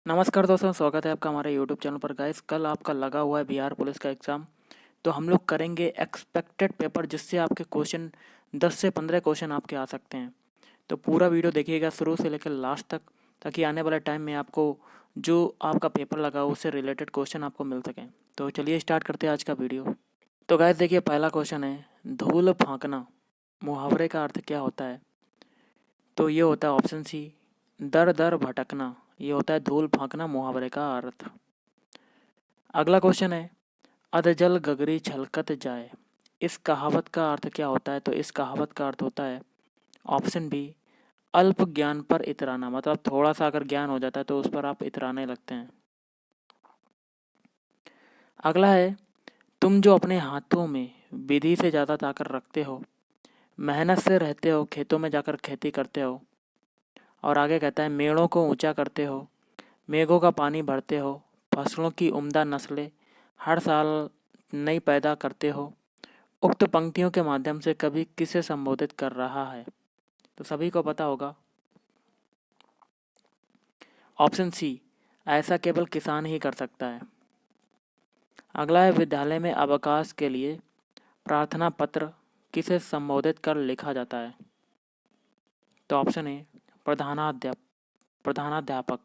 नमस्कार दोस्तों, स्वागत है आपका हमारे यूट्यूब चैनल पर। गाइस, कल आपका लगा हुआ है बिहार पुलिस का एग्ज़ाम। तो हम लोग करेंगे एक्सपेक्टेड पेपर, जिससे आपके क्वेश्चन 10 से 15 क्वेश्चन आपके आ सकते हैं। तो पूरा वीडियो देखिएगा शुरू से लेकर लास्ट तक, ताकि आने वाले टाइम में आपको जो आपका पेपर लगा हो उससे रिलेटेड क्वेश्चन आपको मिल सकें। तो चलिए स्टार्ट करते हैं आज का वीडियो। तो गाइस देखिए, पहला क्वेश्चन है, धूल फांकना मुहावरे का अर्थ क्या होता है? तो ये होता है ऑप्शन सी, दर दर भटकना। ये होता है धूल फांकना मुहावरे का अर्थ। अगला क्वेश्चन है, अधजल गगरी छलकत जाए। इस कहावत का अर्थ क्या होता है? तो इस कहावत का अर्थ होता है ऑप्शन बी, अल्प ज्ञान पर इतराना। मतलब थोड़ा सा अगर ज्ञान हो जाता है तो उस पर आप इतराने लगते हैं। अगला है, तुम जो अपने हाथों में विधि से ज़्यादा ताकत रखते हो, मेहनत से रहते हो, खेतों में जाकर खेती करते हो। और आगे कहता है, मेड़ों को ऊंचा करते हो, मेघों का पानी भरते हो, फसलों की उम्दा नस्लें हर साल नई पैदा करते हो। उक्त पंक्तियों के माध्यम से कवि किसे संबोधित कर रहा है? तो सभी को पता होगा, ऑप्शन सी, ऐसा केवल किसान ही कर सकता है। अगला है, विद्यालय में अवकाश के लिए प्रार्थना पत्र किसे संबोधित कर लिखा जाता है? तो ऑप्शन ए, प्रधानाध्यापक।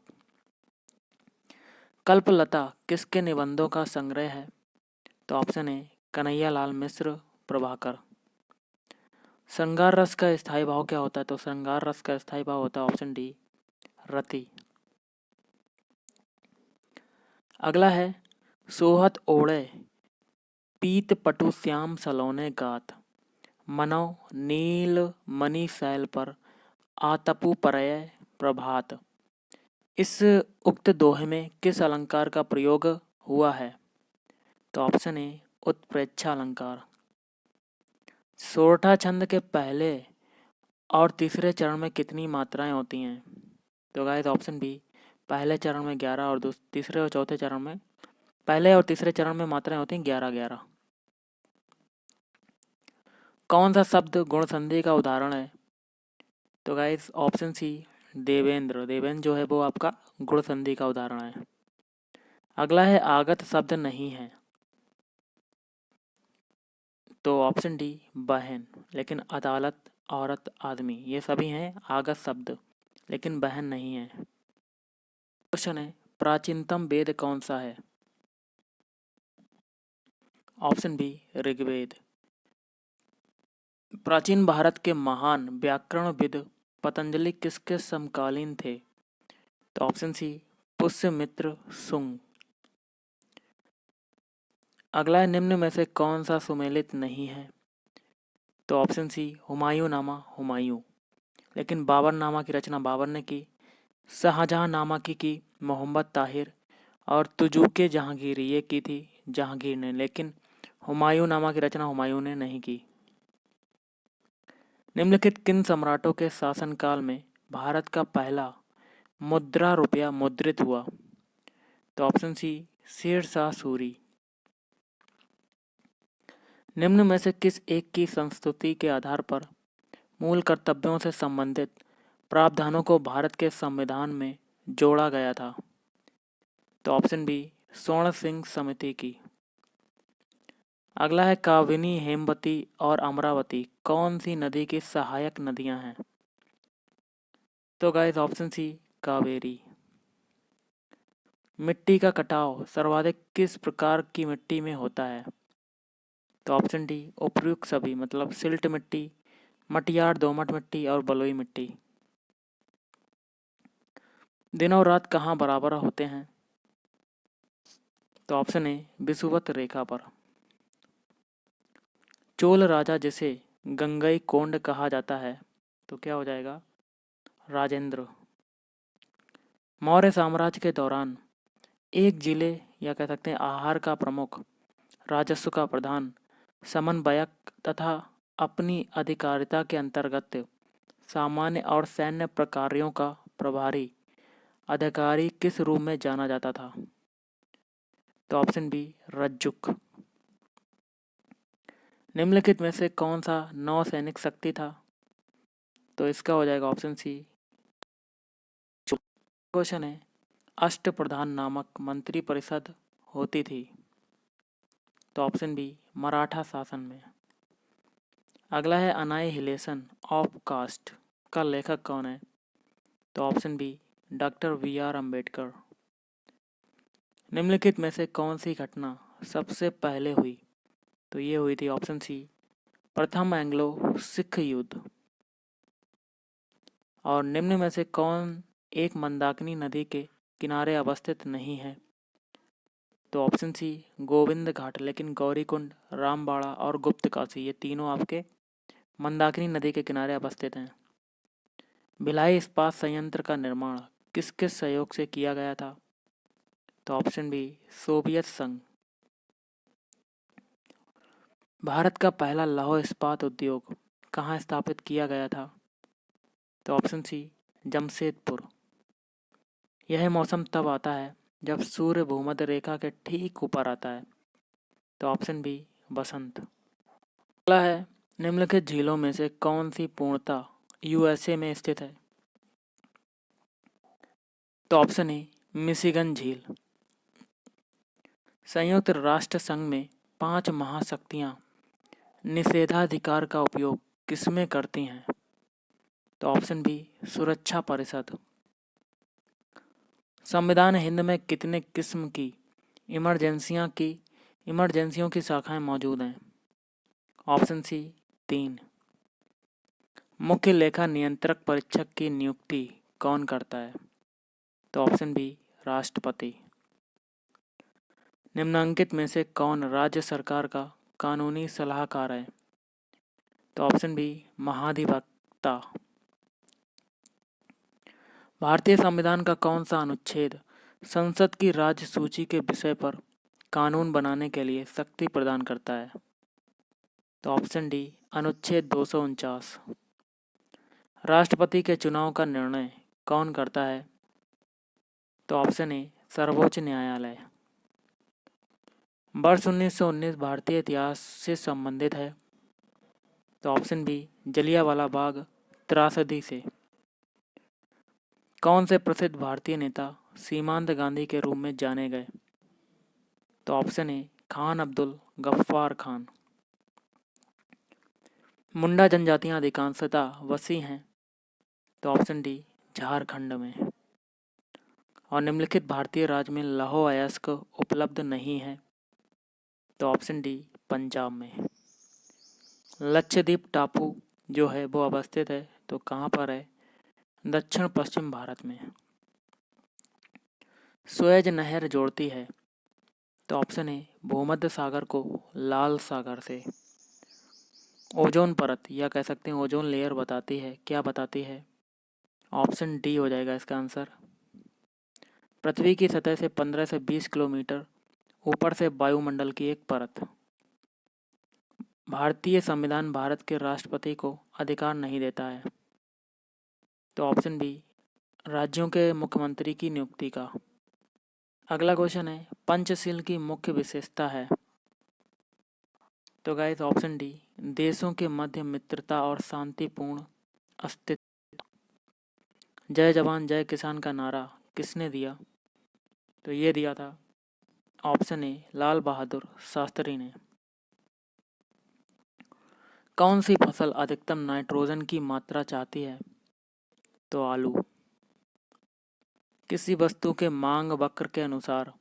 कल्पलता किसके निबंधों का संग्रह है? तो ऑप्शन ए, कन्हैयालाल मिश्र, प्रभाकर। श्रृंगार रस का स्थायी भाव क्या होता है? तो श्रृंगार रस का स्थायी भाव होता है ऑप्शन डी, रति। अगला है, सोहत ओढ़े पीत पटु श्याम सलोने गात, मनो नील मणि शैल पर आतपु परय प्रभात। इस उक्त दोहे में किस अलंकार का प्रयोग हुआ है? तो ऑप्शन ए, उत्प्रेक्षा अलंकार। सोरठा छंद के पहले और तीसरे चरण में कितनी मात्राएं होती हैं? तो गाइस ऑप्शन बी, पहले चरण में 11 और तीसरे और चौथे चरण में, पहले और तीसरे चरण में मात्राएं होती हैं 11-11। कौन सा शब्द गुण संधि का उदाहरण है? तो guys option C, Devendra. Devendra जो है वो आपका गुण संधि का उदाहरण है। अगला है, आगत शब्द नहीं है। तो ऑप्शन डी, बहन। लेकिन अदालत, औरत, आदमी, ये सभी हैं आगत शब्द, लेकिन बहन नहीं है। क्वेश्चन है, प्राचीनतम वेद कौन सा है? Option B, Rigveda. प्राचीन भारत के महान व्याकरणविद पतंजलि किसके समकालीन थे? तो ऑप्शन सी, पुष्यमित्र सुंग। अगला है, निम्न में से कौन सा सुमेलित नहीं है? तो ऑप्शन सी, हुमायूं नामा हुमायूं। लेकिन बाबरनामा की रचना बाबर ने की, शाहजहां नामा की मोहम्मद ताहिर, और तुजुके जहांगीर ये की थी जहांगीर ने। लेकिन हुमायूं नामा की रचना हुमायूं ने नहीं की। निम्नलिखित किन सम्राटों के शासनकाल में भारत का पहला मुद्रा रुपया मुद्रित हुआ? तो ऑप्शन सी, शेर शाह सूरी। निम्न में से किस एक की संस्तुति के आधार पर मूल कर्तव्यों से संबंधित प्रावधानों को भारत के संविधान में जोड़ा गया था? तो ऑप्शन बी, स्वर्ण सिंह समिति की। अगला है, काविनी, हेमवती और अमरावती कौन सी नदी की सहायक नदियां हैं? तो गाइस ऑप्शन सी, कावेरी। मिट्टी का कटाव सर्वाधिक किस प्रकार की मिट्टी में होता है? तो ऑप्शन डी, उपर्युक्त सभी, मतलब सिल्ट मिट्टी, मटियार, दोमट मिट्टी और बलुई मिट्टी। दिन और रात कहाँ बराबर होते हैं? तो ऑप्शन ए, विषुवत रेखा पर। चोल राजा जिसे गंगई कोंड कहा जाता है, तो क्या हो जाएगा? राजेंद्र। मौर्य साम्राज्य के दौरान एक जिले या कह सकते हैं आहार का प्रमुख, राजस्व का प्रधान, समन्वयक तथा अपनी अधिकारिता के अंतर्गत सामान्य और सैन्य प्रकार्यों का प्रभारी अधिकारी किस रूप में जाना जाता था? तो ऑप्शन बी, रज्जुक। निम्नलिखित में से कौन सा नौसैनिक शक्ति था? तो इसका हो जाएगा ऑप्शन सी, क्वेश्चन है, अष्टप्रधान नामक मंत्री परिषद होती थी? तो ऑप्शन बी मराठा शासन में। अगला है अनाइहिलेशन ऑफ कास्ट का लेखक कौन है? तो option B doctor V R. Ambedkar. निम्नलिखित में से कौन सी घटना सबसे पहले हुई? तो ये हुई थी ऑप्शन सी प्रथम एंग्लो सिख युद्ध। और निम्न में से कौन एक मंदाकिनी नदी के किनारे अवस्थित नहीं है? तो ऑप्शन सी गोविंद घाट, लेकिन गौरीकुंड, रामबाड़ा और गुप्त काशी ये तीनों आपके मंदाकिनी नदी के किनारे अवस्थित हैं। भिलाई इस्पात संयंत्र का निर्माण किस किस सहयोग से किया गया था? तो ऑप्शन बी सोवियत संघ। भारत का पहला लौह इस्पात उद्योग कहाँ स्थापित किया गया था? तो ऑप्शन सी जमशेदपुर। यह मौसम तब आता है जब सूर्य भूमध्य रेखा के ठीक ऊपर आता है। तो ऑप्शन बी बसंत। अगला है निम्नलिखित झीलों में से कौन सी पूर्णतः यूएसए में स्थित है? तो ऑप्शन ए मिशिगन झील। संयुक्त राष्ट्र संघ में 5 महाशक्तियां निषेधाधिकार का उपयोग किसमें करती हैं? तो ऑप्शन बी सुरक्षा परिषद। संविधान हिंद में कितने किस्म की इमरजेंसियों की शाखाएं मौजूद हैं? Option C 3। मुख्य लेखा नियंत्रक परीक्षक की नियुक्ति कौन करता है? तो ऑप्शन बी राष्ट्रपति। निम्नांकित में से कौन राज्य सरकार का कानूनी सलाहकार है? तो ऑप्शन बी महाधिवक्ता। भारतीय संविधान का कौन सा अनुच्छेद संसद की राज्य सूची के विषय पर कानून बनाने के लिए शक्ति प्रदान करता है? तो ऑप्शन डी अनुच्छेद 249। राष्ट्रपति के चुनाव का निर्णय कौन करता है? तो ऑप्शन ए सर्वोच्च न्यायालय। वर्ष 1919 भारतीय इतिहास से संबंधित है। तो ऑप्शन बी जलियांवाला बाग त्रासदी से। कौन से प्रसिद्ध भारतीय नेता सीमांत गांधी के रूप में जाने गए? तो ऑप्शन ए खान अब्दुल गफ्फार खान। मुंडा जनजातियां अधिकांशतः वसी हैं। तो ऑप्शन डी झारखंड में। और निम्नलिखित भारतीय राज्य में लौह अयस्क उपलब्ध नहीं है। तो ऑप्शन डी पंजाब में। लक्षद्वीप टापू जो है वो अवस्थित है तो कहाँ पर है? दक्षिण पश्चिम भारत में। सुएज नहर जोड़ती है। तो ऑप्शन ए भूमध्य सागर को लाल सागर से। ओजोन परत या कह सकते हैं ओजोन लेयर बताती है, क्या बताती है? ऑप्शन डी हो जाएगा इसका आंसर। पृथ्वी की सतह से 15 से 20 किलोमीटर ऊपर से वायुमंडल की एक परत। भारतीय संविधान भारत के राष्ट्रपति को अधिकार नहीं देता है। तो ऑप्शन बी राज्यों के मुख्यमंत्री की नियुक्ति का। अगला क्वेश्चन है पंचशील की मुख्य विशेषता है। तो गाइस ऑप्शन डी देशों के मध्य मित्रता और शांतिपूर्ण अस्तित्व। जय जवान जय किसान का नारा किसने दिया? तो ये दिया था ऑप्शन ए लाल बहादुर शास्त्री ने। कौन सी फसल अधिकतम नाइट्रोजन की मात्रा चाहती है? तो आलू। किसी वस्तु के मांग वक्र के अनुसार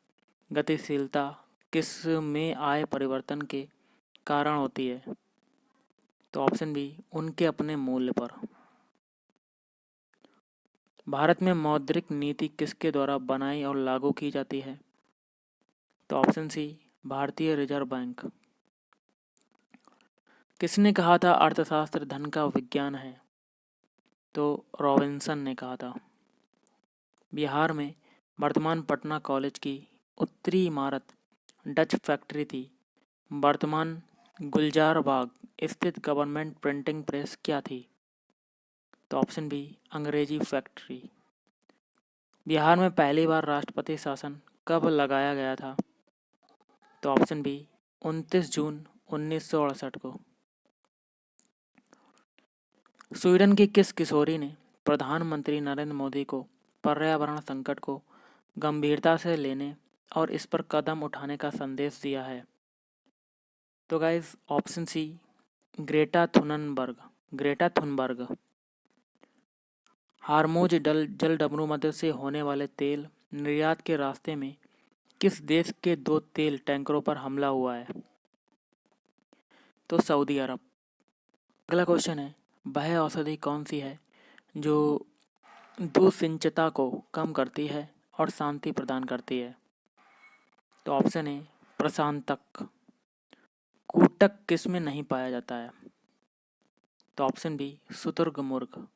गतिशीलता किस में आए परिवर्तन के कारण होती है? तो ऑप्शन बी उनके अपने मूल्य पर। भारत में मौद्रिक नीति किसके द्वारा बनाई और लागू की जाती है? तो ऑप्शन सी भारतीय रिजर्व बैंक। किसने कहा था अर्थशास्त्र धन का विज्ञान है? तो रॉबिन्सन ने कहा था। बिहार में वर्तमान पटना कॉलेज की उत्तरी इमारत डच फैक्ट्री थी। वर्तमान गुलजार बाग स्थित गवर्नमेंट प्रिंटिंग प्रेस क्या थी? तो ऑप्शन बी अंग्रेजी फैक्ट्री। बिहार में पहली बार राष्ट्रपति शासन कब लगाया गया था? तो ऑप्शन बी 29 जून 1968 को। स्वीडन की किस किशोरी ने प्रधानमंत्री नरेंद्र मोदी को पर्यावरण संकट को गंभीरता से लेने और इस पर कदम उठाने का संदेश दिया है? तो guys option C, Greta Thunberg. Hormuz जल डमरू से होने वाले तेल निर्यात के रास्ते में किस देश के 2 तेल टैंकरों पर हमला हुआ है? तो सऊदी अरब। अगला क्वेश्चन है, वह औषधि कौन सी है जो दुश्चिंता को कम करती है और शांति प्रदान करती है? तो ऑप्शन ए, प्रशांतक। कूटक किस में नहीं पाया जाता है? तो ऑप्शन बी, शुतुरमुर्ग।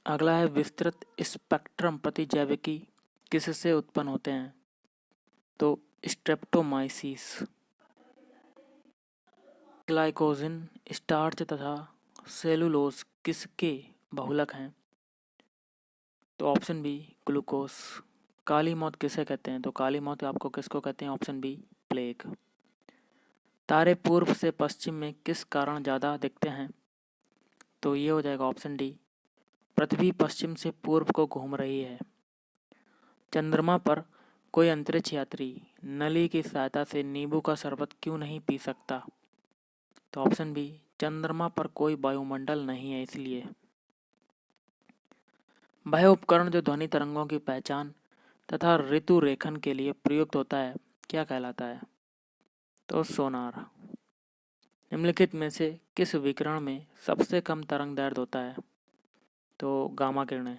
अगला है, विस्तृत स्पेक्ट्रम प्रतिजैविकी किससे उत्पन्न होते हैं? तो स्ट्रेप्टोमाइसिस। ग्लाइकोजन, स्टार्च तथा सेलुलोज किसके बहुलक हैं? तो ऑप्शन बी, ग्लूकोज। काली मौत किसे कहते हैं? तो काली मौत आपको किसको कहते हैं? Option B, plague. तारे पूर्व से पश्चिम में किस कारण ज़्यादा दिखते हैं? तो ये हो जाएगा ऑप्शन डी, पृथ्वी पश्चिम से पूर्व को घूम रही है। चंद्रमा पर कोई अंतरिक्ष यात्री नली की सहायता से नींबू का शरबत क्यों नहीं पी सकता? तो ऑप्शन बी, चंद्रमा पर कोई वायुमंडल नहीं है इसलिए। वह उपकरण जो ध्वनि तरंगों की पहचान तथा ऋतु रेखन के लिए प्रयुक्त होता है क्या कहलाता है? तो सोनार। निम्नलिखित में से किस विकिरण में सबसे कम तरंग दैर्ध्य होता है? तो गामा किरणें।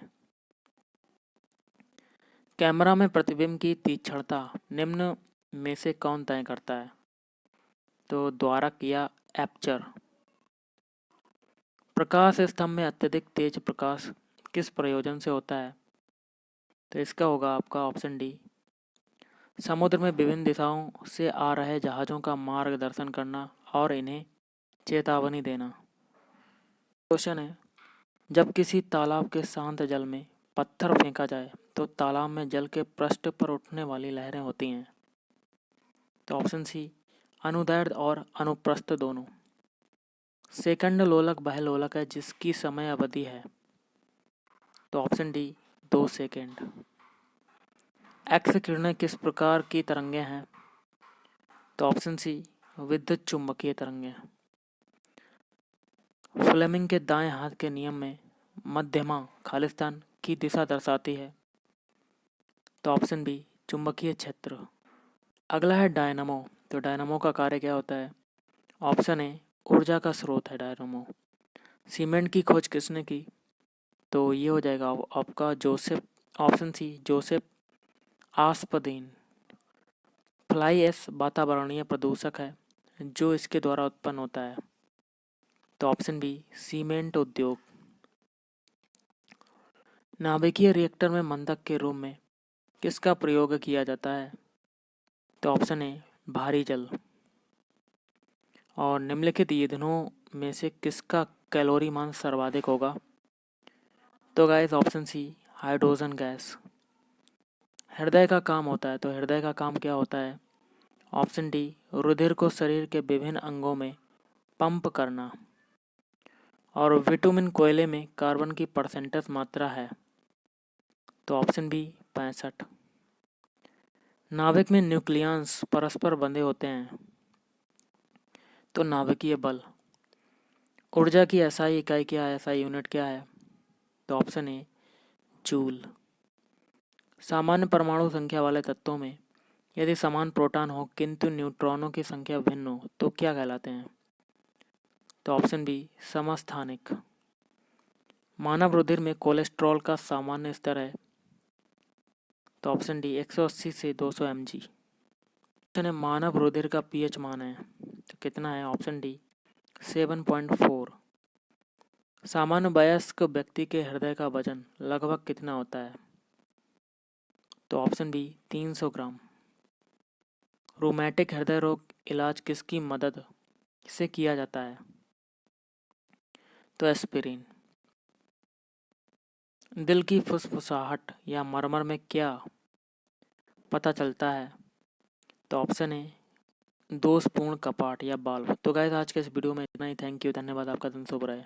कैमरा में प्रतिबिंब की तीक्ष्णता निम्न में से कौन तय करता है? तो द्वारक या एपर्चर। प्रकाश स्तंभ में अत्यधिक तेज प्रकाश किस प्रयोजन से होता है? तो इसका होगा आपका ऑप्शन डी, समुद्र में विभिन्न दिशाओं से आ रहे जहाज़ों का मार्गदर्शन करना और इन्हें चेतावनी देना। क्वेश्चन है, जब किसी तालाब के शांत जल में पत्थर फेंका जाए तो तालाब में जल के पृष्ठ पर उठने वाली लहरें होती हैं? तो ऑप्शन सी, अनुदैर्ध्य और अनुप्रस्थ दोनों। सेकंड लोलक वह लोलक है जिसकी समय अवधि है? तो ऑप्शन डी, 2 सेकंड। एक्स किरणें किस प्रकार की तरंगें हैं? तो ऑप्शन सी, विद्युत चुम्बकीय तरंगें। फ्लेमिंग के दाएं हाथ के नियम में मध्यमा खालिस्तान की दिशा दर्शाती है? तो ऑप्शन बी, चुंबकीय क्षेत्र। अगला है डायनामो। तो डायनामो का कार्य क्या होता है? ऑप्शन ए, ऊर्जा का स्रोत है डायनामो। सीमेंट की खोज किसने की? तो ये हो जाएगा आपका Joseph, option C, Joseph Aspdin. Fly ash वातावरणीय प्रदूषक है जो इसके द्वारा उत्पन्न होता है? तो ऑप्शन बी, सीमेंट उद्योग। नाभिकीय रिएक्टर में मंदक के रूप में किसका प्रयोग किया जाता है? तो ऑप्शन ए, भारी जल। और निम्नलिखित ईंधनों में से किसका कैलोरी मान सर्वाधिक होगा? तो guys option C, hydrogen gas. हृदय का काम होता है, तो हृदय का काम क्या होता है? ऑप्शन डी, रुधिर को शरीर के विभिन्न अंगों में पंप करना। और विटामिन कोयले में कार्बन की परसेंटेज मात्रा है? तो ऑप्शन बी, 65। नाभिक में न्यूक्लियस परस्पर बंधे होते हैं? तो नाभिकीय बल। ऊर्जा की एसआई इकाई क्या है? एसआई यूनिट क्या है? तो ऑप्शन ए, जूल। सामान्य परमाणु संख्या वाले तत्वों में यदि समान प्रोटॉन हो किंतु न्यूट्रॉनों की संख्या भिन्न हो तो क्या कहलाते हैं? तो ऑप्शन बी, समस्थानिक। मानव रुधिर में कोलेस्ट्रॉल का सामान्य स्तर है? तो ऑप्शन डी, 180 से 200 mg। मानव रुधिर का पीएच मान है तो कितना है? Option D, 7.4। सामान्य वयस्क व्यक्ति के हृदय का वजन लगभग कितना होता है? तो ऑप्शन बी, 300 ग्राम। रोमैटिक हृदय रोग इलाज किसकी मदद से किया जाता है? तो एस्पिरिन। दिल की फुसफुसाहट या मरमर में क्या पता चलता है? तो ऑप्शन ए, दोषपूर्ण कपाट या बाल्व। तो गाइस आज के इस वीडियो में इतना ही। थैंक यू, धन्यवाद, आपका दिन शुभ रहे।